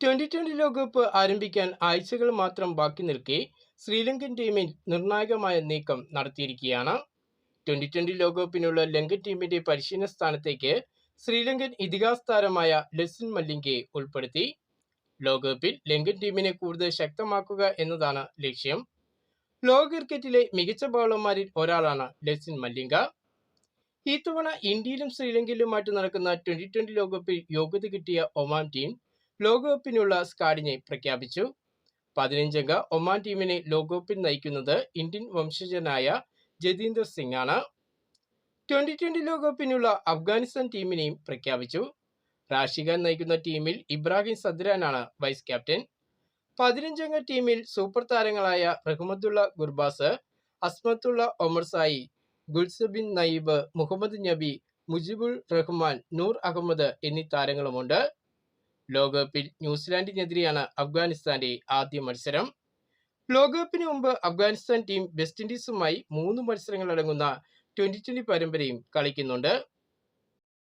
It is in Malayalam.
2020 ലോകകപ്പ് ആരംഭിക്കാൻ ആഴ്ചകൾ മാത്രം ബാക്കി നിൽക്കെ ശ്രീലങ്കൻ ടീമിൽ നിർണായകമായ നീക്കം നടത്തിയിരിക്കുകയാണ്. 2020 ലോകകപ്പിനുള്ള ലങ്കൻ ടീമിന്റെ പരിശീലന സ്ഥാനത്തേക്ക് ശ്രീലങ്കൻ ഇതിഹാസ താരമായ ലെസിൻ മല്ലിംഗയെ ഉൾപ്പെടുത്തി. ലോകകപ്പിൽ ലങ്കൻ ടീമിനെ കൂടുതൽ ശക്തമാക്കുക എന്നതാണ് ലക്ഷ്യം. ലോക ക്രിക്കറ്റിലെ മികച്ച ബൗളർമാരിൽ ഒരാളാണ് ലെസിൻ മല്ലിംഗ. ഇത്തവണ ഇന്ത്യയിലും ശ്രീലങ്കയിലുമായിട്ട് നടക്കുന്ന 2020 ലോകകപ്പിൽ യോഗ്യത കിട്ടിയ ഒമാൻ ടീം ലോകകപ്പിനുള്ള സ്ക്വാഡിനെ പ്രഖ്യാപിച്ചു. 15-അംഗ ഒമാൻ ടീമിനെ ലോകകപ്പിൽ നയിക്കുന്നത് ഇന്ത്യൻ വംശജനായ ജതീന്ദർ സിംഗ് ആണ്. 2020 ലോകകപ്പിനുള്ള അഫ്ഗാനിസ്ഥാൻ ടീമിനെയും പ്രഖ്യാപിച്ചു. റാഷിദ് ഖാൻ നയിക്കുന്ന ടീമിൽ ഇബ്രാഹിം സദ്രാനാണ് വൈസ് ക്യാപ്റ്റൻ. 15-അംഗ ടീമിൽ സൂപ്പർ താരങ്ങളായ റഹ്മത്തുള്ള ഗുർബാസ്, അസ്മത്തുള്ള ഒമർ സായി, ഗുൽസബിൻ നയീബ്, മുഹമ്മദ് നബി, മുജിബുർ റഹ്മാൻ, നൂർ അഹമ്മദ് എന്നീ താരങ്ങളുമുണ്ട്. ലോകകപ്പിൽ ന്യൂസിലാൻഡിനെതിരെയാണ് അഫ്ഗാനിസ്ഥാന്റെ ആദ്യ മത്സരം. ലോകകപ്പിന് മുമ്പ് അഫ്ഗാനിസ്ഥാൻ ടീം വെസ്റ്റ് ഇൻഡീസുമായി 3 മത്സരങ്ങളടങ്ങുന്ന 2020 പരമ്പരയും കളിക്കുന്നുണ്ട്.